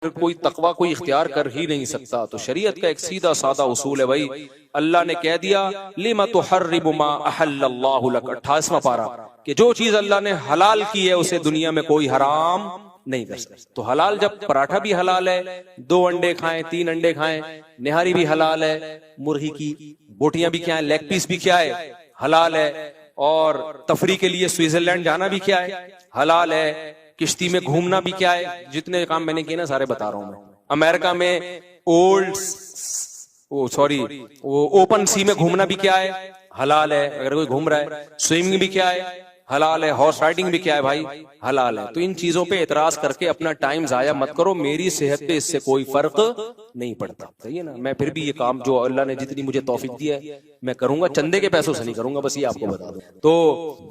कोई तकवा कोई इख्तियार कर ही नहीं सकता। तो शरीयत का एक सीधा सादा उसूल है भाई, अल्लाह ने कह दिया लिमा तुहर्रिमु मा अहल्लल्लाहु लक, 28वां पारा, कि जो चीज अल्लाह ने हलाल की है उसे दुनिया में कोई हराम नहीं कर सकता। तो हलाल, जब पराठा भी हलाल है, 2 अंडे खाएं 3 अंडे खाएं, निहारी भी हलाल है, मुर्गी की बोटियां भी क्या है, लेग पीस भी क्या है, हलाल है, और तफरी के लिए स्विट्जरलैंड जाना भी क्या है, हलाल है, किश्ती में घूमना भी क्या है, जितने काम मैंने किए ना सारे बता रहा हूं मैं। अमेरिका में वो ओपन सी में घूमना भी क्या है, हलाल है, अगर कोई घूम रहा है। स्विमिंग भी क्या है, हलाल है। हॉर्स राइडिंग भी क्या है भाई, हलाल है। तो इन चीजों पे एतराज करके अपना टाइम जाया मत करो, मेरी सेहत पे इससे कोई फर्क नहीं पड़ता, सही है ना। मैं फिर भी ये काम जो अल्लाह ने जितनी मुझे तौफीक दी है मैं करूंगा, चंदे के पैसों से नहीं करूंगा, बस ये आपको बता दूं।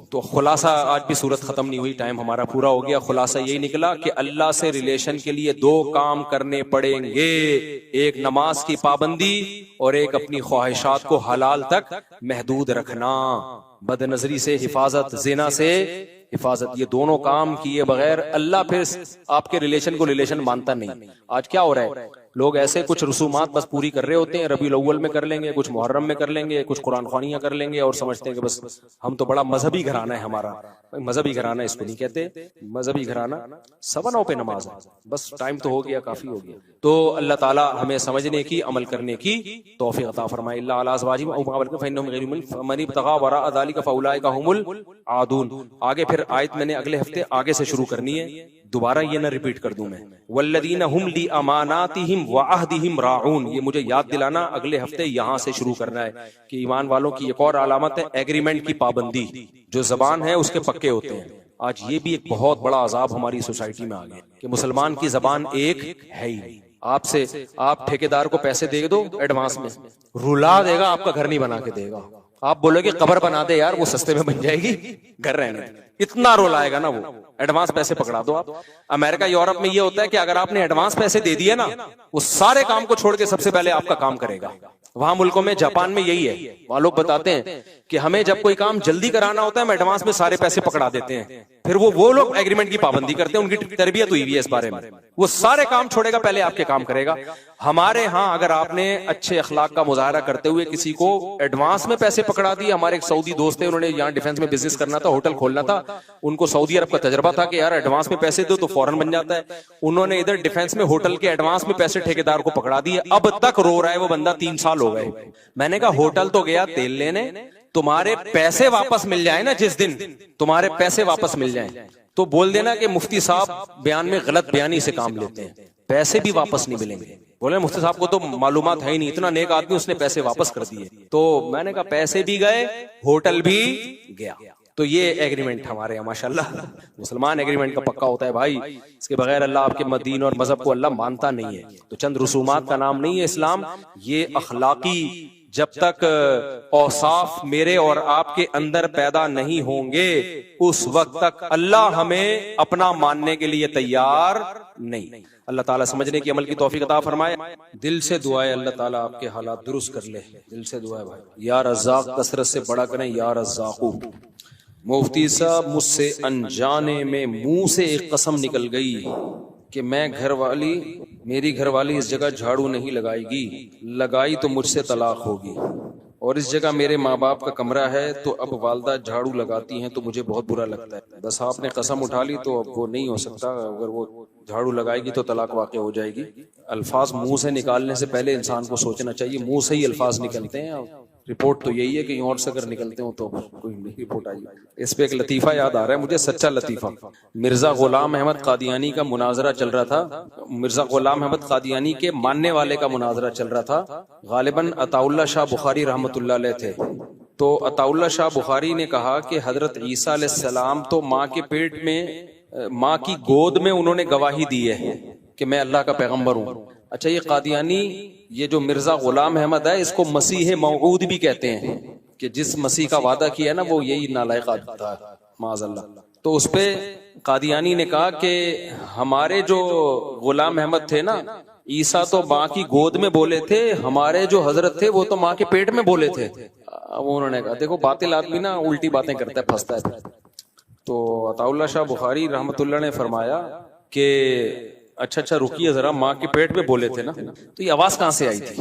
तो खुलासा, आज भी सूरत खत्म नहीं हुई, टाइम हमारा पूरा हो गया। खुलासा यही निकला कि अल्लाह से रिलेशन के लिए 2 काम करने पड़ेंगे, एक नमाज की पाबंदी और एक अपनी ख्वाहिशात को हलाल तक महदूद रखना, बदनजरी से हिफाजत, जिना से हिफाजत। ये दोनों काम किए बगैर अल्लाह फिर आपके रिलेशन को रिलेशन मानता नहीं। आज क्या हो रहा है, लोग ऐसे कुछ रसूमात बस पूरी कर रहे होते हैं, रबीउल अव्वल में कर लेंगे, कुछ मुहर्रम में कर लेंगे, कुछ कुरान ख्वानियां कर लेंगे, और समझते हैं कि बस हम तो बड़ा मजहबी घराना है हमारा। मजहबी घराना इसको नहीं कहते, मजहबी घराना 9:15 पे नमाज है, बस टाइम तो हो गया, काफी हो गया। तो अल्लाह ताला हमें समझने की, अमल करने की तौफीक अता फरमाए। इल्ला अला अज़वाजिहिम औ मा मलकत फइन्नहुम गैरु मुमिनीन मन इब्तगा वराअ ज़ालिका फउलाइका हुमुल आदून। आगे फिर आयत मैंने अगले हफ्ते आगे से शुरू करनी है, दोबारा ये ना रिपीट कर दूं मैं। वल्लदीना हुम ली अमानातिहिम व अहदिहिम राऊन, ये मुझे याद दिलाना, अगले हफ्ते यहां से शुरू करना है कि ईमान वालों की एक और अलामत है एग्रीमेंट की पाबंदी। जो जबान है उसके पक्के होते हैं। आज ये भी एक बहुत बड़ा अजाब हमारी सोसाइटी में आ गया कि मुसलमान की जबान एक है ही नहीं। आपसे आप ठेकेदार को पैसे दे दो एडवांस में, रुला देगा, आपका घर नहीं बना के देगा। आप बोलोगे कब्र बना दे यार, वो सस्ते में बन जाएगी, घर रहने दे। इतना रोलाएगा ना वो, एडवांस पैसे पकड़ा दो आप। अमेरिका यूरोप में ये होता है कि अगर आपने एडवांस पैसे दे दिए ना, वो सारे काम को छोड़ के सबसे पहले आपका काम करेगा। वहां मुल्कों में, जापान में यही है। वहां लोग बताते हैं कि हमें जब कोई काम जल्दी कराना होता है, हम एडवांस में सारे पैसे पकड़ा देते हैं, फिर वो लोग एग्रीमेंट की पाबंदी करते हैं। उनकी तरबियत हुई है इस बारे में, वो सारे काम छोड़ेगा, पहले आपके काम करेगा। हमारे यहाँ अगर आपने अच्छे अखलाक का मुजाहरा करते हुए किसी को एडवांस में पैसे पकड़ा दिए, हमारे एक सऊदी दोस्त थे, उन्होंने यहाँ डिफेंस में बिजनेस करना था, होटल खोलना था, उनको सऊदी अरब का तजर्बा था कि यार एडवांस में पैसे दो तो फौरन बन जाता है। उन्होंने इधर डिफेंस में होटल के एडवांस में पैसे ठेकेदार को पकड़ा दिए, अब तक रो रहा है वो बंदा, 3 साल हो गए। मैंने कहा होटल तो गया तेल लेने, तुम्हारे पैसे वापस मिल जाए ना, जिस दिन तुम्हारे पैसे वापस मिल जाए तो बोल देना कि मुफ्ती साहब बयान में गलत बयानी से काम लेते हैं, पैसे भी वापस नहीं मिलेंगे। बोले मुफ्ती साहब को तो मालूमात है ही नहीं, इतना नेक आदमी, उसने पैसे वापस कर दिए। तो मैंने कहा पैसे भी गए, होटल भी गया। तो ये एग्रीमेंट हमारे यहाँ माशाल्लाह, मुसलमान एग्रीमेंट का पक्का होता है भाई। इसके बगैर अल्लाह आपके मदीन और मजहब को अल्लाह मानता नहीं है। तो चंद रसूमात का नाम नहीं है इस्लाम, ये अखलाकी जब तक औसाफ मेरे और आपके अंदर पैदा नहीं होंगे, उस वक्त तक अल्लाह हमें अपना मानने के लिए तैयार नहीं। अल्लाह ताला समझने की, अमल की तौफीक अता फरमाए। दिल से दुआ है अल्लाह ताला आपके हालात दुरुस्त कर ले, दिल से दुआ है भाई। या रज़्ज़ाक़ कसरत से बड़ा करें, या रज़्ज़ाक़ू। मुफ्ती साहब मुझसे अनजाने में मुंह से एक कसम निकल गई कि मेरी घरवाली इस जगह झाड़ू नहीं लगाएगी, लगाई तो मुझसे तलाक होगी, और इस जगह मेरे माँ बाप का कमरा है, तो अब वालदा झाड़ू लगाती हैं तो मुझे बहुत बुरा लगता है। बस आपने कसम उठा ली तो अब वो नहीं हो सकता, अगर वो झाड़ू लगाएगी तो तलाक वाक़ई हो जाएगी। अल्फाज मुंह से निकालने से पहले इंसान को सोचना चाहिए, मुंह से ही अल्फाज निकलते हैं। रिपोर्ट तो यही है कि और से अगर निकलते हो तो कोई रिपोर्ट आई। इस पे एक लतीफा याद आ रहा है मुझे, सच्चा लतीफा। मिर्जा गुलाम अहमद कादियानी का मुनाजरा चल रहा था, मिर्जा गुलाम अहमद कादियानी के मानने वाले का मुनाजरा चल रहा था। गालिबन अताउल्लाह शाह बुखारी रहमतुल्लाह अलैह थे। तो अताउल्लाह शाह बुखारी ने कहा कि हजरत ईसा अलैहिस्सलाम तो माँ के पेट में, माँ की गोद में उन्होंने गवाही दी है कि मैं अल्लाह का पैगंबर हूँ। अच्छा, ये कादियानी, ये जो मिर्जा गुलाम अहमद है, इसको मसीह मौऊद भी कहते हैं कि जिस मसीह का वादा किया ना वो यही नालायक आदमी था, माज़अल्लाह। तो उस पे कादियानी ने कहा कि हमारे जो गुलाम अहमद थे ना, ईसा तो माँ की गोद में बोले थे, हमारे जो हजरत थे वो तो माँ के पेट में बोले थे। उन्होंने कहा देखो बातिल आदमी ना उल्टी बातें करता है, फंसता है। तो अताउल्लाह शाह बुखारी रहमतुल्लाह ने फरमाया कि अच्छा रुकिए जरा, माँ के पेट में बोले थे ना, तो ये आवाज कहाँ से आई थी?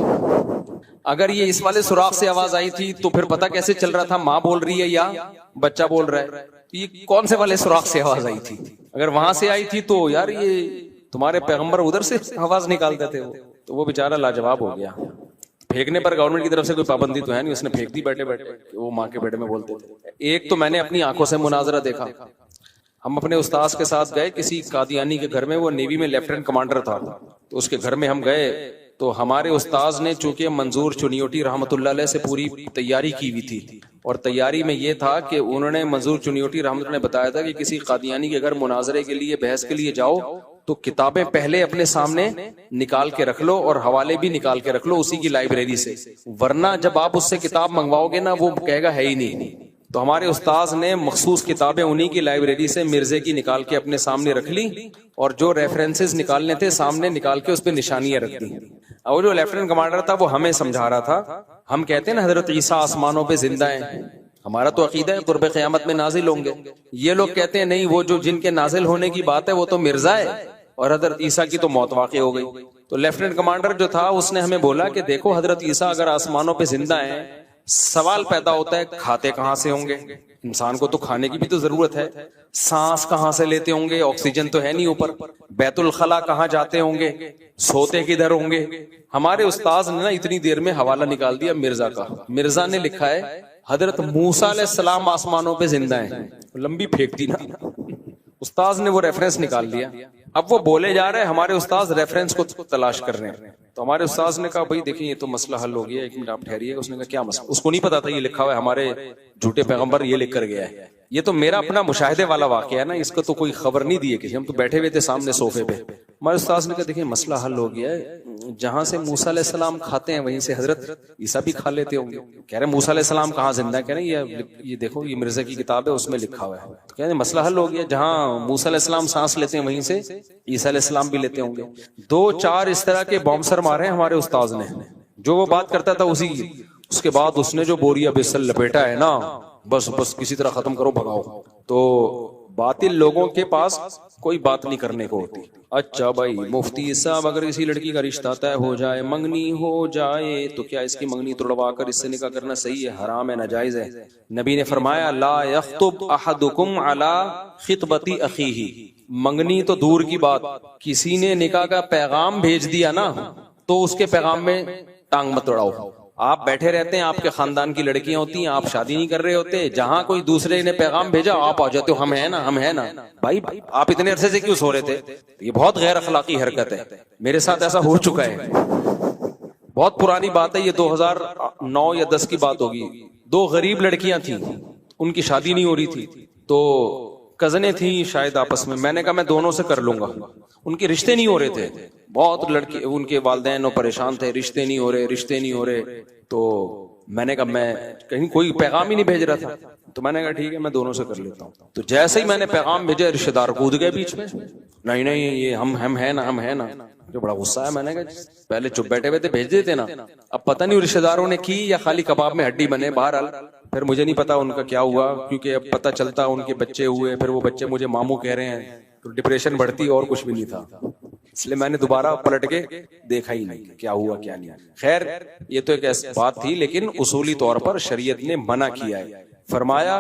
अगर ये इस वाले सुराख से आवाज आई थी तो फिर पता कैसे चल रहा था माँ बोल रही है या बच्चा बोल रहा है? तो ये कौन से वाले सुराख से आवाज आई थी? अगर वहां से आई थी तो यार ये तुम्हारे पैगंबर उधर से आवाज निकालते थे वो, तो वो बेचारा लाजवाब हो गया। फेंकने पर गवर्नमेंट की तरफ से कोई पाबंदी तो है नहीं, उसने फेंक दी बैठे बैठे, वो माँ के पेट में बोलते थे। एक तो मैंने अपनी आंखों से मुनाजरा देखा, हम अपने उस्ताद के साथ गए किसी कादियानी के घर में, वो नेवी में लेफ्टिनेंट कमांडर था, तो उसके घर में हम गए। तो हमारे उस्ताद ने चूंकि मंजूर चुनियोटी रहमतुल्लाह अलैह से पूरी तैयारी की हुई थी, और तैयारी में ये था कि उन्होंने मंजूर चुनियोटी रहमतुल्लाह ने बताया था कि किसी कादियानी के घर मुनाजरे के लिए, बहस के लिए जाओ तो किताबें पहले अपने सामने निकाल के रख लो और हवाले भी निकाल के रख लो उसी की लाइब्रेरी से, वरना जब आप उससे किताब मंगवाओगे ना वो कहेगा है ही नहीं। तो हमारे उस्ताद ने मखसूस किताबें उन्हीं की लाइब्रेरी से मिर्जे की निकाल के अपने सामने रख ली, और जो रेफरेंसेस निकालने थे सामने निकाल के उस पर निशानियां रख दी। और जो लेफ्टिनेंट कमांडर था वो हमें समझा रहा था, हम कहते हैं ना हजरत ईसा आसमानों पे जिंदा है, हमारा तो अकीदा है कुर्बे क़यामत में नाजिल होंगे। ये लोग कहते हैं नहीं, वो जो जिनके नाजिल होने की बात है वो तो मिर्जा है और हजरत ईसा की तो मौत वाक़ई हो गई। तो लेफ्टिनेंट कमांडर जो था उसने हमें बोला कि देखो हजरत ईसा अगर आसमानों पे जिंदा है, सवाल पैदा होता है खाते कहां से होंगे? इंसान को तो खाने की भी तो जरूरत है, सांस कहां से लेते होंगे? ऑक्सीजन तो है नहीं ऊपर। बैतुल खला कहां जाते होंगे? सोते किधर होंगे? हमारे उस्ताद ने ना इतनी देर में हवाला निकाल दिया मिर्जा का। मिर्जा ने लिखा है हजरत मूसा अलैहिस्सलाम आसमानों पे जिंदा है, लंबी फेंक दी ना। उस्ताद ने वो रेफरेंस निकाल लिया, अब वो बोले जा रहे हैं, हमारे उस्ताद रेफरेंस को तलाश कर रहे हैं। तो हमारे उस्ताद ने कहा भाई देखिए ये तो मसला हल हो गया, एक मिनट आप ठहरिए। उसने कहा क्या मसला? उसको नहीं पता था ये लिखा हुआ है हमारे झूठे पैगंबर ये लिख कर गया है। ये तो मेरा अपना मुशाहिदे वाला वाकया है ना, इसको तो कोई खबर नहीं दी है किसी, हम तो बैठे हुए थे सामने सोफे पे। हमारे उस्ताद ने कहा देखिए मसला हल हो गया है, जहां से मूसा अलैहिस्सलाम खाते हैं वहीं से हजरत ईसा भी खा लेते होंगे। कह रहे मूसा अलैहिस्सलाम कहाँ जिंदा है? कह रहे ये देखो ये मिर्जा की किताब है उसमें लिखा हुआ है। तो कह रहे मसला हल हो गया, जहां मूसा अलैहिस्सलाम सांस लेते हैं वहीं से ईसा अलैहिस्सलाम भी लेते होंगे। 2-4 इस तरह के बॉम्बसर मारे हमारे उस्ताद ने, जो वो बात करता था उसी। उसके बाद उसने जो बोरिया बिस्तर लपेटा है ना, बस किसी तरह खत्म करो भगाओ। तो बातिल लोगों के पास कोई बात नहीं करने को होती। अच्छा भाई मुफ्ती साहब अगर किसी लड़की का रिश्ता तय हो जाए, मंगनी हो जाए, तो क्या इसकी मंगनी तोड़वा कर इससे निकाह करना सही है, हराम है, नाजायज है? नबी ने फरमाया ला यख्तुब अहदुकुम अला खितबती अखीही। मंगनी तो दूर की बात, किसी ने निकाह का पैगाम भेज दिया ना तो उसके पैगाम में टांग मत अड़ाओ। आप बैठे रहते हैं, आपके खानदान की लड़कियां होती हैं, आप शादी नहीं कर रहे होते, जहां कोई दूसरे ने पैगाम भेजा आप आ जाते हो, हम है ना, हम है ना। भाई आप इतने अरसे से क्यों सो रहे थे? ये बहुत गैर अखलाकी हरकत है, मेरे साथ ऐसा हो चुका है। बहुत पुरानी बात है, ये 2009 या 10 की बात होगी। 2 गरीब लड़कियां थी, उनकी शादी नहीं हो रही थी, तो कजने थी शायद आपस में। मैंने कहा मैं दोनों से कर लूंगा। उनके रिश्ते नहीं हो रहे थे, बहुत लड़के उनके वालिदैन परेशान थे, रिश्ते नहीं हो रहे। तो मैंने कहा मैं कहीं कोई पैगाम ही नहीं भेज रहा था, तो मैंने कहा ठीक है मैं दोनों से कर लेता हूँ। तो जैसे ही मैंने पैगाम भेजा रिश्तेदार कूद गए बीच में, नहीं ये हम है ना। जो बड़ा गुस्सा है, मैंने कहा पहले चुप बैठे हुए थे, भेज देते ना। अब पता नहीं रिश्तेदारों ने की या खाली कबाब में हड्डी बने। बहरहाल फिर मुझे नहीं पता उनका क्या हुआ, क्योंकि अब पता चलता उनके बच्चे हुए, फिर वो बच्चे मुझे मामू कह रहे हैं, तो डिप्रेशन बढ़ती और कुछ भी नहीं था। इसलिए मैंने दोबारा पलट के देखा ही नहीं क्या हुआ क्या नहीं। खैर ये तो एक ऐसी बात थी, लेकिन उसूली तौर पर शरीयत ने मना किया है। फरमाया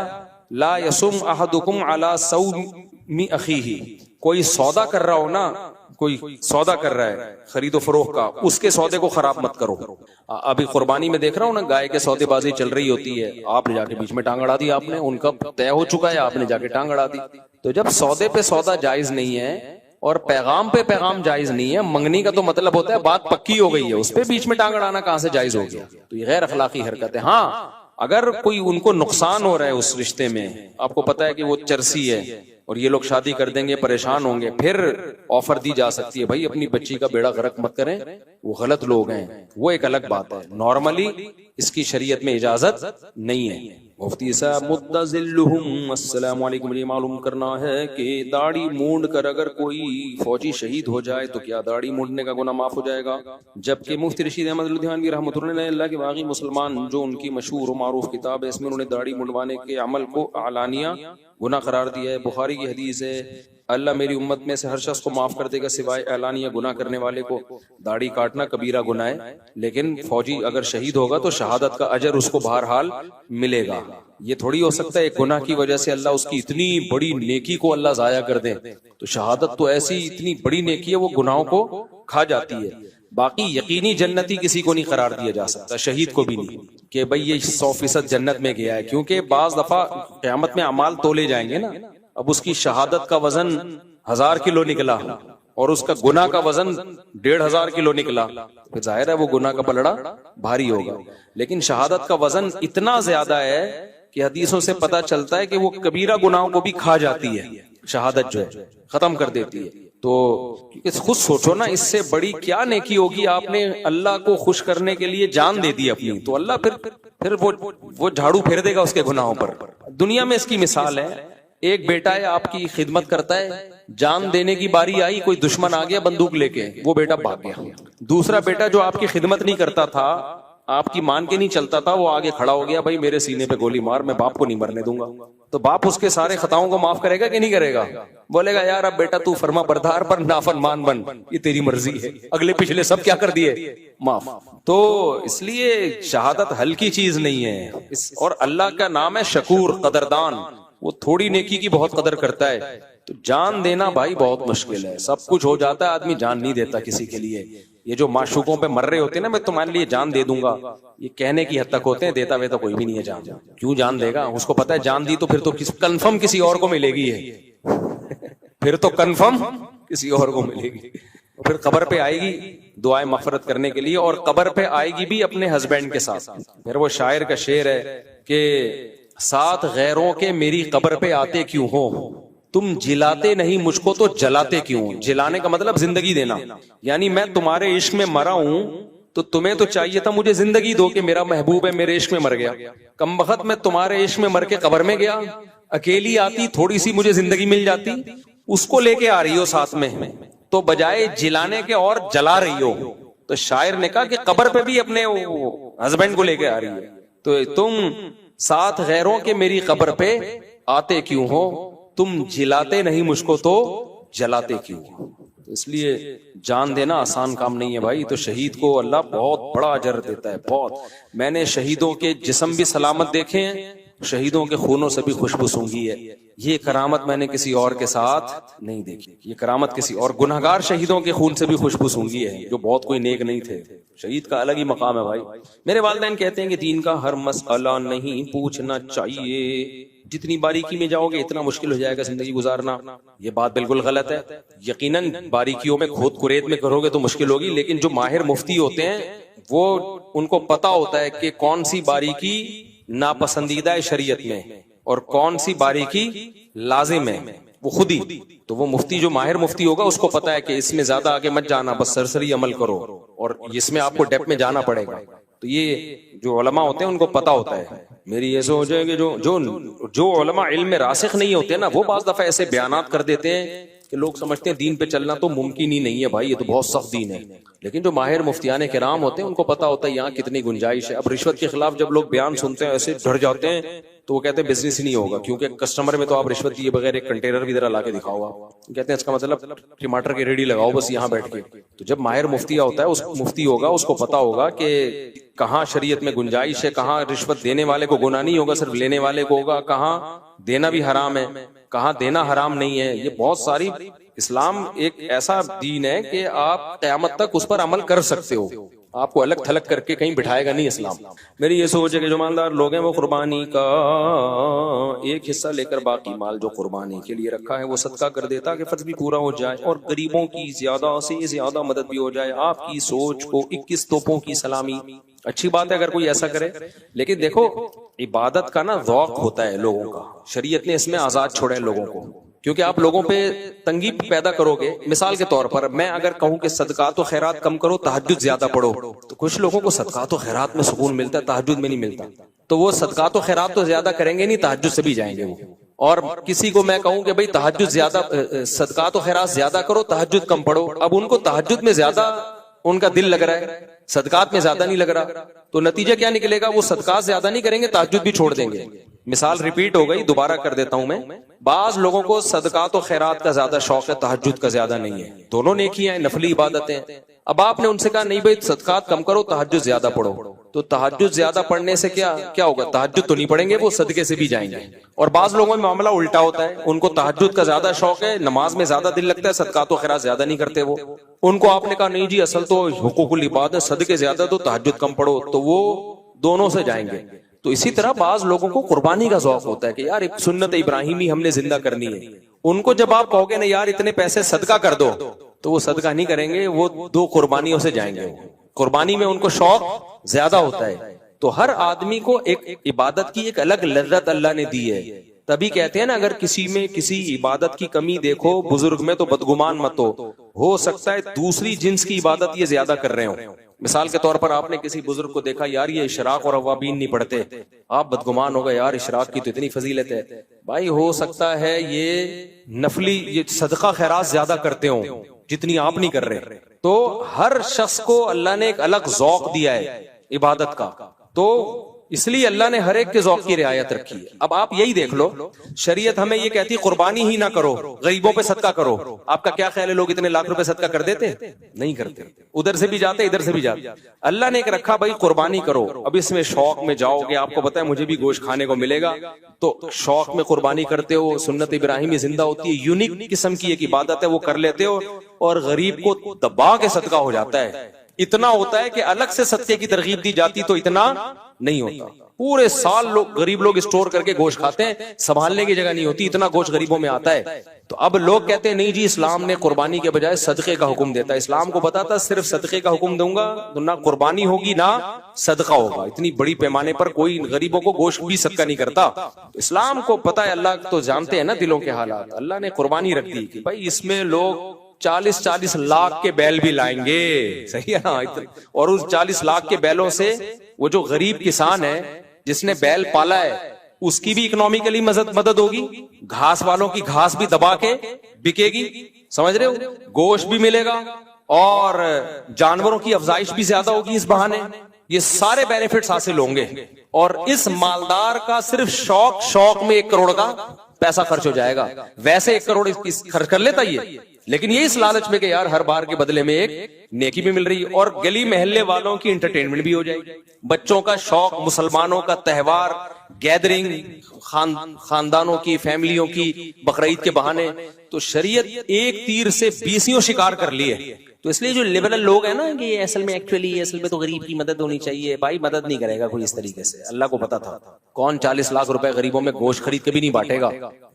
ला यसुम अहदुकुम अला सौमी अखीही। कोई सौदा कर रहा हो ना, कोई सौदा कर रहा है खरीदो फरोख्त का, उसके सौदे को खराब मत करो। अभी कुर्बानी में देख रहा हूं ना, गाय के सौदेबाजी चल रही होती है, आप जाके बीच में टांग अड़ा दी आपने, उनका तय हो चुका है, आपने जाके टांग अड़ा दी। तो जब सौदे पे सौदा जायज नहीं है और पैगाम पे पैगाम जायज नहीं है, मंगनी का तो मतलब होता है बात पक्की हो गई है, उस पे बीच में टांग अड़ाना कहां से जायज हो गया? तो ये गैर अखलाकी हरकत है। हाँ अगर कोई उनको नुकसान हो रहा है उस रिश्ते में, आपको पता है कि वो चरसी है और ये लोग शादी कर देंगे, परेशान होंगे, फिर ऑफर दी जा सकती है भाई अपनी बच्ची का बेड़ा गर्क मत करें, वो गलत लोग हैं, वो एक अलग बात है। नॉर्मली इसकी शरीयत में इजाजत नहीं है। मुफ्ती साहब मुद्दजिल्लुहुम अस्सलाम वालेकुम, मुझे मालूम करना है कि दाढ़ी मूंड कर अगर कोई फौजी शहीद हो जाए तो क्या दाढ़ी मूंडने का गुनाह माफ हो जाएगा? जबकि मुफ्ती रशीद अहमद लुधियानवी रहमतुल्लाह अलैह के बागी मुसलमान जो उनकी मशहूर और मारूफ किताब है, इसमें उन्होंने दाढ़ी मुंडवाने के अमल को आलानिया गुनाह करार दिया है। बुखारी की हदीस है, अल्लाह मेरी उम्मत में से हर शख्स को माफ कर देगा सिवाय ऐलानिया गुनाह करने वाले को। दाढ़ी काटना कबीरा गुनाह है, लेकिन फौजी अगर शहीद होगा तो शहादत का अजर उसको बहरहाल मिलेगा। ये थोड़ी हो सकता है एक गुनाह की वजह से अल्लाह उसकी इतनी बड़ी नेकी को अल्लाह जाया कर दे। तो शहादत तो ऐसी इतनी बड़ी नेकी है, वो गुनाहों को खा जाती है। बाकी यकीनी जन्नती किसी को नहीं करार दिया जा सकता, शहीद को भी नहीं कि भाई ये 100% जन्नत में गया है, क्योंकि बाज दफा क़यामत में अमाल तोले जाएंगे ना। अब उसकी शहादत का वजन 1000 किलो निकला और उसका गुनाह का वजन 1500 किलो निकला, फिर जाहिर है वो गुनाह का पलड़ा भारी होगा। लेकिन शहादत का वजन इतना ज्यादा है कि हदीसों से पता चलता है कि वो कबीरा गुनाहों को भी खा जाती है, शहादत जो है खत्म कर देती है। तो खुद सोचो ना, इससे बड़ी क्या नेकी होगी। आपने अल्लाह को खुश करने के लिए जान दे दी अपनी, तो अल्लाह फिर वो झाड़ू फेर देगा उसके गुनाहों पर। दुनिया में इसकी मिसाल है, एक बेटा है आपकी खिदमत करता है, जान देने की बारी आई, कोई दुश्मन आ गया बंदूक लेके, वो बेटा भाग गया। दूसरा बेटा जो आपकी खिदमत नहीं करता था, आपकी मान के नहीं चलता था, वो आगे खड़ा हो गया, भाई मेरे सीने पे गोली मार, मैं बाप को नहीं मरने दूंगा। तो बाप उसके सारे खताओं को माफ करेगा कि नहीं करेगा? बोलेगा यार अब बेटा तू फर्मा बरदार पर नाफरमान बन, ये तेरी मर्जी है। अगले पिछले सब क्या कर दिए? माफ। तो इसलिए शहादत हल्की चीज नहीं है। और अल्लाह का नाम है शकूर, कदरदान। वो थोड़ी नेकी की बहुत कदर करता है। तो जान देना भाई बहुत मुश्किल है। सब कुछ हो जाता है, आदमी जान नहीं देता किसी के लिए। ये जो माशूकों पे मर रहे होते हैं ना, मैं तुम्हारे लिए जान दे दूंगा, ये कहने की हद तक होते हैं, देता वे तो कोई भी नहीं है जान। क्यों जान देगा? उसको पता है जान दी तो फिर तो कंफर्म किसी और को मिलेगी है फिर तो कंफर्म किसी और को मिलेगी। फिर कब्र पे आएगी दुआएं मगफिरत करने के लिए, और कब्र पे आएगी भी अपने हस्बैंड के साथ। फिर वो शायर का शेर है कि साथ गैरों के मेरी कब्र पे आते क्यों हो, तुम जिलाते नहीं मुझको तो जलाते क्यों। जिलाने का मतलब जिंदगी देना, यानी मैं तुम्हारे इश्क में मरा हूं तो तुम्हें तो चाहिए था मुझे जिंदगी दो कि मेरा महबूब है, मेरे इश्क में मर गया। कमबख्त मैं तुम्हारे इश्क में मर के कब्र में गया, अकेली आती थोड़ी सी मुझे जिंदगी मिल जाती। उसको लेके आ रही हो साथ में, तो बजाय जिलाने के और जला रही हो। तो शायर ने कहा कि कब्र पे भी अपने हस्बैंड को लेके आ रही है। तो तुम साथ गैरों के मेरी कब्र पे आते क्यों हो, तुम जिलाते नहीं मुझको तो जलाते क्यों। तो इसलिए जान देना आसान काम नहीं है भाई। तो शहीद को अल्लाह बहुत बड़ा अजर देता है, बहुत। मैंने शहीदों के जिस्म भी सलामत देखे हैं, शहीदों के खूनों से भी खुशबू सूंघी है। ये करामत मैंने किसी और के साथ नहीं देखी। ये करामत किसी और गुनहगार शहीदों के खून से भी खुशबू सूंघी है, जो बहुत कोई नेक नहीं थे। शहीद का अलग ही मकाम है भाई। मेरे वालिदैन कहते हैं कि दीन का हर मसला नहीं पूछना चाहिए। जितनी बारीकी में जाओगे इतना मुश्किल हो जाएगा जिंदगी गुजारना। ये बात बिल्कुल गलत है। यकीनन बारीकियों में खोद कुरेद में करोगे तो मुश्किल होगी, लेकिन जो माहिर मुफ्ती होते हैं वो उनको पता होता है कि कौन सी बारीकी नापसंदीदा है शरीयत में और कौन सी बारीकी लाजिम है, वो खुद ही। तो वो मुफ्ती जो माहिर मुफ्ती होगा उसको पता है कि इसमें ज्यादा आगे मत जाना, बस सरसरी अमल करो, और इसमें आपको डेप्थ में जाना पड़ेगा। तो ये जो उलमा होते हैं उनको पता होता है। मेरी ये सोच है कि जो उलमा इल्म में रासिख नहीं होते ना, वो बाज़ दफा ऐसे बयानात कर देते हैं कि लोग समझते हैं दीन पे चलना तो मुमकिन ही नहीं है भाई, ये तो बहुत सख्त दीन है। लेकिन जो माहिर मुफ्तियान किराम होते हैं उनको पता होता है यहाँ कितनी गुंजाइश है। अब रिश्वत के खिलाफ जब लोग बयान सुनते हैं ऐसे डर जाते हैं, तो वो कहते हैं बिजनेस ही नहीं होगा, क्योंकि कस्टमर में तो आप रिश्वत दिए बगैर एक कंटेनर भी जरा लाके दिखाओ। कहते हैं इसका मतलब टमाटर की रेडी लगाओ बस यहाँ बैठ के। तो जब माहिर मुफ्तिया होता है, उस मुफ्ती होगा, उसको पता होगा कि कहाँ शरीयत में गुंजाइश है, कहाँ रिश्वत देने वाले को गुनाह नहीं होगा, सिर्फ लेने वाले को होगा, कहाँ देना भी हराम है, कहाँ देना हराम नहीं है। ये बहुत सारी, इस्लाम एक ऐसा दीन है कि आप क़यामत तक उस पर अमल कर सकते हो, आपको अलग थलग करके कहीं बिठाएगा नहीं इस्लाम। मेरी ये सोच है कि जो मालदार लोग हैं वो कुर्बानी का एक हिस्सा लेकर बाकी माल जो कुर्बानी के लिए रखा है वो सदका कर देता कि फर्ज भी पूरा हो जाए और गरीबों की ज्यादा से ज्यादा मदद भी हो जाए। आपकी सोच को 21 तोपों की सलामी। अच्छी बात है अगर कोई ऐसा करे, लेकिन देखो इबादत का ना ज़ौक़ होता है लोगों का, शरीयत ने इसमें आजाद छोड़ा है लोगों को, क्योंकि आप लोगों पे तंगी पैदा करोगे। मिसाल के तौर पर मैं अगर कहूं कि सदकात और खैरात कम करो, तहज्जुद ज्यादा पढ़ो, तो कुछ लोगों को सदकात और खैरात में सुकून मिलता है, तहज्जुद में नहीं मिलता। तो वो सदकात और खैरात तो ज्यादा करेंगे नहीं, तहज्जुद से भी जाएंगे वो। और किसी को मैं कहूं कि भाई तहज्जुद ज्यादा, सदकात और खैरात ज्यादा करो, तहज्जुद कम पढ़ो, अब उनको तहज्जुद में ज्यादा उनका दिल लग रहा है, सदकात में ज्यादा नहीं लग रहा, तो नतीजा क्या निकलेगा? वो सदकात ज्यादा नहीं करेंगे, तहज्जुद भी छोड़ देंगे। मिसाल रिपीट हो गई, दोबारा कर देता हूं मैं। बाज लोगों को सदकात और खैरात का ज्यादा शौक है, तहज्जुद का ज्यादा नहीं है। दोनों नेकियां हैं, नफली इबादतें। अब आपने उनसे कहा नहीं भाई सदकात कम करो, तहज्जुद ज्यादा पढ़ो, तो तहज्जुद ज्यादा पढ़ने से क्या क्या होगा? तहज्जुद तो नहीं पढ़ेंगे, वो सदके से भी जाएंगे। और बाज लोगों में मामला उल्टा होता है, उनको तहज्जुद का ज्यादा शौक है, नमाज में ज्यादा दिल लगता है, सदकात और खैरात ज्यादा नहीं करते वो। उनको आपने कहा नहीं जी असल तो हुकूकुल इबादत सदके ज्यादा, तो तहज्जुद कम पढ़ो, तो वो दोनों से जाएंगे। तो इसी तरह बाज लोगों को कुर्बानी का शौक होता है कि यार एक सुन्नत इब्राहिमी हमने जिंदा करनी है। उनको जब आप कहोगे ना यार इतने पैसे सदका कर दो, तो वो सदका नहीं करेंगे, वो दो कुर्बानियों से जाएंगे। कुर्बानी में उनको शौक ज्यादा होता है। तो हर आदमी को एक इबादत की एक अलग लज्जत अल्लाह ने दी है। तभी कहते हैं ना अगर किसी में किसी इबादत की कमी देखो बुजुर्ग में, तो बदगुमान मत हो सकता है दूसरी जिन्स की इबादत ये ज्यादा कर रहे हो। मिसाल के तौर पर आपने किसी बुजुर्ग को देखा यार ये इशराक और अवाबीन नहीं पढ़ते, आप बदगुमान हो गए यार इशराक की तो इतनी फजीलत है। भाई हो सकता है ये नफली ये सदका खैरात ज्यादा करते हो जितनी आप नहीं कर रहे। तो हर शख्स को अल्लाह ने एक अलग ज़ौक़ दिया है इबादत का, तो इसलिए अल्लाह ने हर एक के ज़ौक़ की रियायत रखी है। अब आप यही देख लो, शरीयत हमें ये कहती है कुर्बानी ही ना करो, गरीबों पे सदका करो। आपका क्या ख्याल है लोग इतने लाख रुपए सदका कर देते? नहीं करते, उधर से भी जाते इधर से भी जाते। अल्लाह ने एक रखा भाई कुर्बानी करो। अब इसमें शौक में जाओगे, आपको पता है मुझे भी गोश्त खाने को मिलेगा, तो शौक में कुर्बानी करते हो, सुन्नत इब्राहिमी जिंदा होती है, यूनिक किस्म की एक इबादत है, वो कर लेते हो और गरीब को दबा के सदका हो जाता है। इतना होता है कि अलग से सदके की तरगीब दी जाती तो इतना नहीं होता। पूरे साल लोग गरीब लोग स्टोर करके गोश्त खाते हैं, संभालने की जगह नहीं होती, इतना गोश्त गरीबों में आता है। तो अब लोग कहते हैं नहीं जी इस्लाम ने कुर्बानी के बजाय सदके का हुक्म देता है। इस्लाम को पता था सिर्फ सदके का हुक्म दूंगा तो ना कुर्बानी होगी ना सदका होगा। इतनी बड़ी पैमाने पर कोई गरीबों को गोश्त भी सदका नहीं करता। तो इस्लाम को पता है, अल्लाह तो जानते हैं ना दिलों के हालात। अल्लाह ने कुर्बानी रख दी कि भाई इसमें लोग 40-40 लाख के बैल भी लाएंगे, सही है ना? और उस 40 लाख के बैलों से वो जो गरीब किसान है जिसने बैल पाला है उसकी भी इकोनॉमिकली मदद होगी, घास वालों की घास भी दबा के बिकेगी, समझ रहे हो? गोश्त भी मिलेगा और जानवरों की अफजाइश भी ज्यादा होगी इस बहाने। ये सारे बेनिफिट्स हासिल होंगे और इस मालदार का सिर्फ शौक में 1 करोड़ का पैसा खर्च हो जाएगा। वैसे 1 करोड़ खर्च कर लेता ये, लेकिन ये इस लालच में कि यार हर बार के बदले में एक नेकी भी मिल रही है और गली मोहल्ले वालों की एंटरटेनमेंट भी हो जाएगी, बच्चों का शौक, मुसलमानों का त्योहार, गैदरिंग, खानदानों की, फैमिलियों की बकरीद के बहाने। तो शरीयत एक तीर से 20 शिकार कर लिए। तो इसलिए जो लिबरल लोग हैं ना कि असल में तो गरीब की मदद होनी चाहिए, भाई मदद नहीं करेगा कोई इस तरीके से। अल्लाह को पता था कौन 40 लाख रुपए गरीबों में गोश्त खरीद के भी नहीं बांटेगा।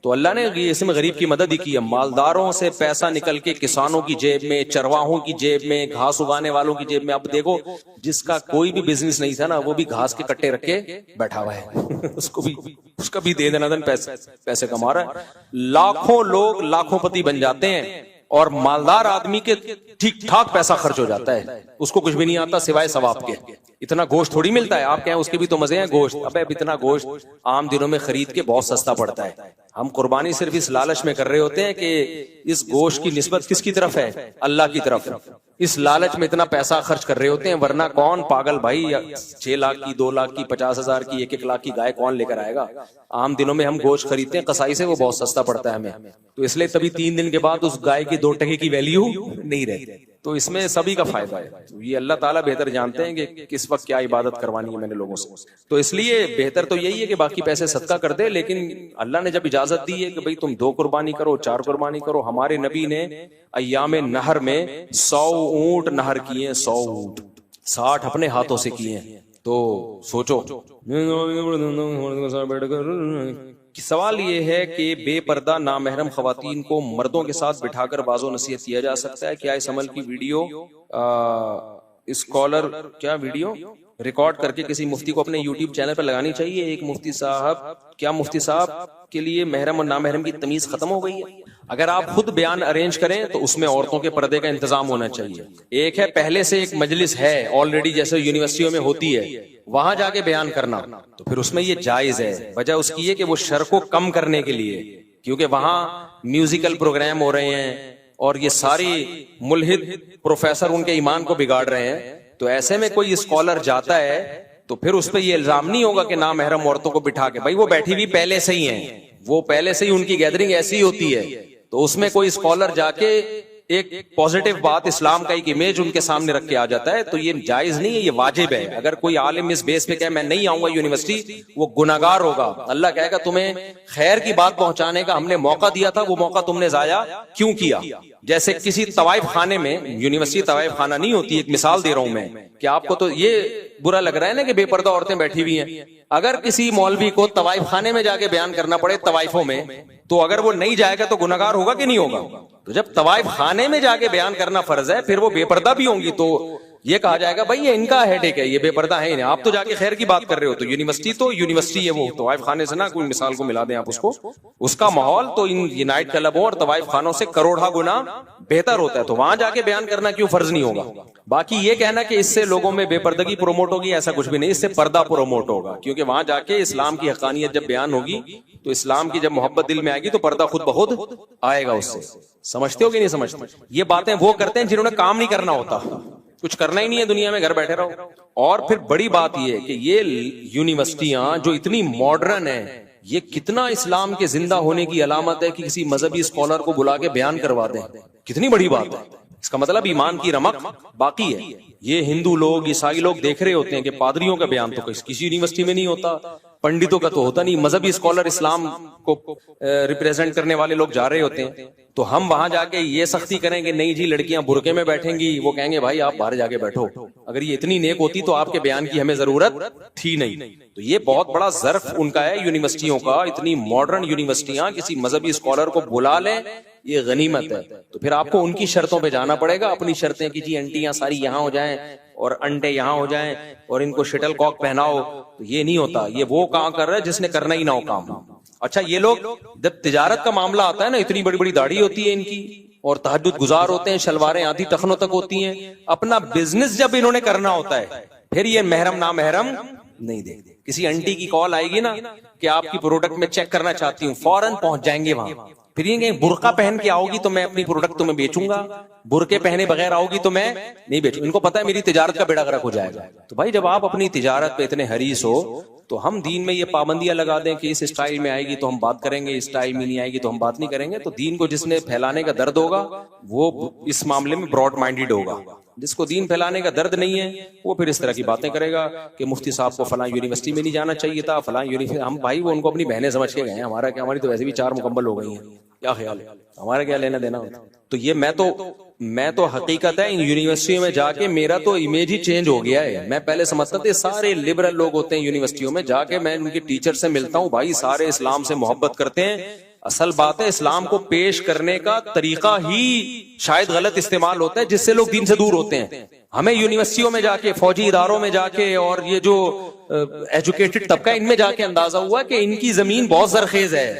तो अल्लाह ने इसमें गरीब की मदद ही की है। मालदारों से पैसा निकल के किसानों की जेब में, चरवाहों की जेब में, घास उगाने वालों की जेब में। अब देखो जिसका कोई भी बिजनेस नहीं था ना, वो भी घास के कट्टे रख के बैठा हुआ है उसका भी दे देना पैसे कमा रहा है। लाखों लोग लाखोंपति बन जाते हैं और मालदार आदमी के ठीक ठाक पैसा खर्च हो जाता है, उसको कुछ भी नहीं आता सिवाय सवाब के। इतना गोश्त थोड़ी मिलता है, आप कहें उसके भी तो मजे हैं गोश्त। अबे इतना गोश्त आम दिनों में खरीद के बहुत सस्ता पड़ता है। हम कुर्बानी सिर्फ इस लालच में कर रहे होते हैं कि इस गोश्त की निस्बत किसकी तरफ है? अल्लाह की तरफ। इस लालच में इतना पैसा खर्च कर रहे होते हैं, वरना कौन पागल भाई 6 लाख की, 2 लाख की, 50,000 की, 1-1 लाख की गाय कौन लेकर आएगा? आम दिनों में हम गोश्त खरीदते हैं कसाई से, वो बहुत सस्ता पड़ता है हमें, तो इसलिए तभी 3 दिन के बाद उस गाय की 2 टके की वैल्यू नहीं रहती। तो इसमें सभी का फायदा है। ये अल्लाह ताला बेहतर जानते हैं कि किस वक्त क्या इबादत करवानी है मैंने लोगों से। तो इसलिए बेहतर तो यही है कि बाकी पैसे सदका कर दे, लेकिन अल्लाह ने जब इजाजत दी है कि भाई तुम 2 कुर्बानी करो, 4 कुर्बानी करो। हमारे नबी ने अय्याम नहर में 100 ऊंट नहर किए, 100 ऊंट, 60 अपने हाथों से किए। तो सोचो सवाल ये है कि बेपर्दा नामहरम खवातीन को मर्दों के साथ बिठाकर बाज़ो नसीहत किया जा सकता है क्या? इस अमल की वीडियो स्कॉलर क्या वीडियो रिकॉर्ड करके किसी मुफ्ती को अपने यूट्यूब चैनल पर लगानी चाहिए। एक मुफ्ती साहब, क्या मुफ्ती साहब के लिए महरम और नामहरम की तमीज खत्म हो गई है? अगर आप खुद बयान अरेंज करें तो उसमें औरतों के पर्दे का इंतजाम होना चाहिए। एक है पहले से एक मजलिस है ऑलरेडी, जैसे यूनिवर्सिटियों में होती है, वहां जाके बयान करना, तो फिर उसमें ये जायज है। वजह उसकी है कि वो शर को कम करने के लिए, क्योंकि वहां म्यूजिकल प्रोग्राम हो रहे हैं और ये सारी मुल्हिद प्रोफेसर उनके ईमान को बिगाड़ रहे हैं। तो ऐसे में कोई स्कॉलर जाता है तो फिर उस पर यह इल्जाम नहीं होगा कि ना महरम औरतों को बिठा के, भाई वो बैठी हुई पहले से ही है, वो पहले से ही उनकी गैदरिंग ऐसी ही होती है। तो उसमें कोई स्कॉलर जाके एक पॉजिटिव बात, इस्लाम का एक इमेज उनके सामने रख के आ जाता है, तो ये जायज नहीं है, ये वाजिब है। अगर कोई आलिम इस बेस पे कहे मैं नहीं आऊंगा यूनिवर्सिटी, वो गुनाहगार होगा। अल्लाह कहेगा तुम्हें खैर की बात पहुंचाने का हमने मौका दिया था, वो मौका तुमने जाया क्यों किया। जैसे किसी तवाइफ खाने में, यूनिवर्सिटी तवाइफ खाना नहीं होती, एक मिसाल दे रहा हूं मैं कि आपको तो ये बुरा लग रहा है ना कि बेपर्दा औरतें बैठी हुई हैं। अगर किसी मौलवी को तवाइफ खाने में जाके बयान करना पड़े तवाइफों में, तो अगर वो नहीं जाएगा तो गुनाहगार होगा कि नहीं होगा। तो जब तवाइफ खाने में जाके बयान करना फर्ज है, फिर वो बेपर्दा भी होंगी तो ये कहा जाएगा भाई ये इनका हेडेक है, ये बेपर्दा है इन्हें, आप तो जाके खैर की बात कर रहे हो। तो यूनिवर्सिटी है, वो तवाइफ खाने से ना कोई मिसाल को मिला दें आप उसको, उसका माहौल तो इन नाइट क्लबों और तवाइफ खानों से करोड़ा गुना बेहतर होता है। तो वहां जाके बयान करना क्यों फर्ज नहीं होगा। बाकी ये कहना कि इससे लोगों में बेपर्दगी प्रोमोट होगी, ऐसा कुछ भी नहीं, इससे पर्दा प्रोमोट होगा। क्योंकि वहां जाके इस्लाम की हकानियत जब बयान होगी, तो इस्लाम की जब मोहब्बत दिल में आएगी तो पर्दा खुद ब खुद आएगा उससे। समझते हो कि नहीं समझते। ये बातें वो करते हैं जिन्होंने काम नहीं करना होता, कुछ करना ही नहीं है दुनिया में, घर बैठे रहो। और फिर बड़ी बात यह है कि ये यूनिवर्सिटियां जो इतनी मॉडर्न है, ये कितना इस्लाम के जिंदा होने की अलामत है कि किसी मजहबी स्कॉलर को बुला के बयान करवा दें। कितनी बड़ी बात है। इसका मतलब ईमान की रमक बाकी है। ये हिंदू लोग, ईसाई लोग देख रहे होते हैं कि पादरियों का बयान तो किसी यूनिवर्सिटी में नहीं होता, पंडितों का तो होता नहीं, मजहबी स्कॉलर इस्लाम को रिप्रेजेंट करने वाले लोग जा रहे होते हैं। तो हम वहां जाके ये सख्ती करेंगे नहीं जी लड़कियां बुरके में बैठेंगी, वो कहेंगे भाई आप बाहर जाके बैठो। अगर ये इतनी नेक होती तो आपके बयान की हमें जरूरत थी नहीं। तो ये बहुत बड़ा ज़र्फ उनका है यूनिवर्सिटियों का। इतनी मॉडर्न यूनिवर्सिटियां किसी मजहबी स्कॉलर को बुला लें, ये गनीमत है। तो फिर आपको उनकी शर्तों पे जाना पड़ेगा। अपनी शर्तें कि जी आंटियां सारी यहाँ हो जाएं और अंडे यहाँ हो जाएं और इनको शटल कॉक पहनाओ, तो ये नहीं होता। ये वो काम कर रहा है जिसने करना ही ना हो काम। अच्छा, ये लोग जब तिजारत का मामला आता है ना, इतनी बड़ी बड़ी दाढ़ी होती है इनकी और तहज्जुद गुजार होते हैं, शलवारें आधी टखनों तक होती हैं। अपना बिजनेस जब इन्होंने करना होता है, फिर ये महरम ना महरम नहीं देखते। किसी आंटी की कॉल आएगी ना कि आपकी प्रोडक्ट में चेक करना चाहती हूँ, फौरन पहुंच जाएंगे वहां। फिर ये बुर्का पहन के आओगी तो मैं अपनी प्रोडक्ट तुम्हें बेचूंगा, बुरके पहने बगैर आओगी तो मैं नहीं बेचूंगा। इनको पता है मेरी तिजारत का बेड़ा गर्क हो जाएगा। तो भाई जब आप अपनी तिजारत पे इतने हरीस हो, तो हम दीन में ये पाबंदियां लगा दें कि इस स्टाइल में आएगी तो हम बात करेंगे, इस स्टाइल में नहीं आएगी तो हम बात नहीं करेंगे। तो दीन को जिसने फैलाने का दर्द होगा वो इस मामले में ब्रॉड माइंडेड होगा। जिसको दीन फैलाने का दर्द नहीं है वो फिर इस तरह की बातें करेगा कि मुफ्ती साहब को फलां यूनिवर्सिटी में नहीं जाना चाहिए था, फलां यूनिवर्सिटी। हम भाई वो उनको अपनी बहनें समझ के गए हैं, हमारा क्या, हमारी तो वैसे भी 4 मुकम्मल हो गई हैं, क्या ख्याल है, हमारा क्या लेना देना होता। तो ये मैं तो हकीकत है इन यूनिवर्सिटियों में जाके मेरा तो इमेज ही चेंज हो गया है। मैं पहले समझता था सारे लिबरल लोग होते हैं यूनिवर्सिटियों में, जाके मैं उनके टीचर से मिलता हूँ, भाई सारे इस्लाम से मोहब्बत करते हैं। असल बात है इस्लाम को पेश करने का तरीका ही शायद गलत इस्तेमाल होता है, जिससे लोग दीन से दूर होते हैं। हमें यूनिवर्सिटियों में जाके, फौजी इदारों में जाके और ये जो एजुकेटेड तबका इनमें जाके अंदाजा हुआ कि इनकी जमीन बहुत जरखेज है,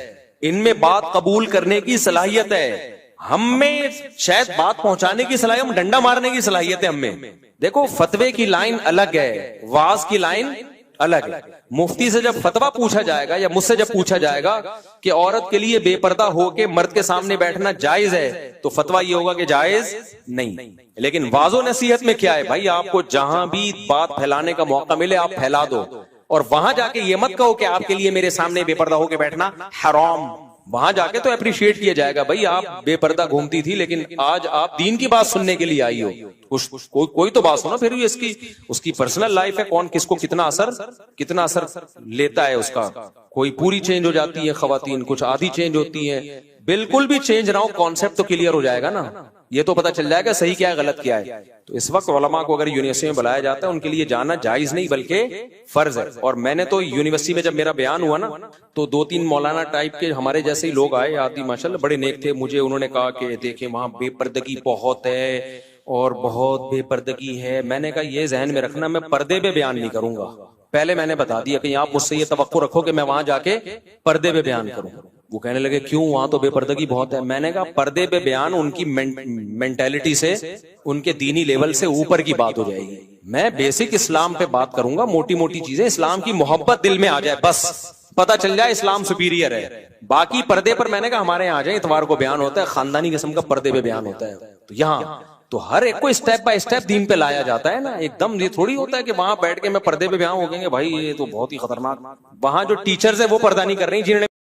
इनमें बात कबूल करने की सलाहियत है। हम में शायद बात पहुंचाने की सलाहियत, हम डंडा मारने की सलाहियत है हम में। देखो फतवे की लाइन अलग है, वाज की लाइन अलग है। मुफ्ती से जब फतवा पूछा जाएगा या मुझसे जब पूछा जाएगा कि औरत के लिए बेपर्दा होके मर्द के सामने बैठना जायज है, तो फतवा ये होगा कि जायज नहीं। लेकिन वाजो नसीहत में क्या है भाई, आपको जहां भी बात फैलाने का मौका मिले आप फैला दो, और वहां जाके ये मत कहो कि आपके लिए मेरे सामने बेपर्दा होके बैठना हराम। वहां जाके तो अप्रिशिएट किया जाएगा, भाई आप बेपर्दा घूमती थी लेकिन आज आप दीन की बात सुनने के लिए आई हो, कोई तो बात सुनो। फिर भी उसकी पर्सनल लाइफ है, कौन किसको कितना असर लेता है उसका। कोई पूरी चेंज हो जाती है खवातीन, कुछ आधी चेंज होती है। बिल्कुल भी चेंज ना हो, कॉन्सेप्ट तो क्लियर हो जाएगा ना, ये तो पता चल जाएगा सही क्या है गलत क्या है। तो इस वक्त उलमा को अगर यूनिवर्सिटी में बुलाया जाता है, उनके लिए जाना जायज नहीं बल्कि फर्ज है। और मैंने तो यूनिवर्सिटी में जब मेरा बयान हुआ ना, तो 2-3 मौलाना टाइप के हमारे जैसे ही लोग आए, आदि माशाल्लाह बड़े नेक थे। मुझे उन्होंने कहा कि देखें वहां बेपर्दगी बहुत है और बहुत बेपर्दगी है। मैंने कहा ये जहन में रखना, मैं पर्दे पे बयान नहीं करूंगा। पहले मैंने बता दिया कि आप मुझसे ये तवक्को रखो कि मैं वहां जाके पर्दे पे बयान करूं। वो कहने लगे क्यों, वहां तो बेपर्दगी बहुत है। मैंने कहा पर्दे पे बयान उनकी मेंटेलिटी से, उनके दीनी लेवल से ऊपर की बात हो जाएगी। मैं बेसिक इस्लाम पे बात करूंगा, मोटी मोटी चीजें, इस्लाम की मोहब्बत दिल में आ जाए बस। पता चल जाए इस्लाम सुपीरियर है। बाकी पर्दे पर मैंने कहा हमारे यहाँ आ जाए, इतवार को बयान होता है, खानदानी किस्म का पर्दे पे बयान होता है। तो यहाँ तो हर एक को स्टेप बाय स्टेप दीन पे लाया जाता है ना, एकदम ये थोड़ी होता है कि वहां बैठ के मैं पर्दे पे बयान हो गएंगे भाई, ये तो बहुत ही खतरनाक। वहां जो टीचर्स है वो पर्दा नहीं कर रही, जिन्होंने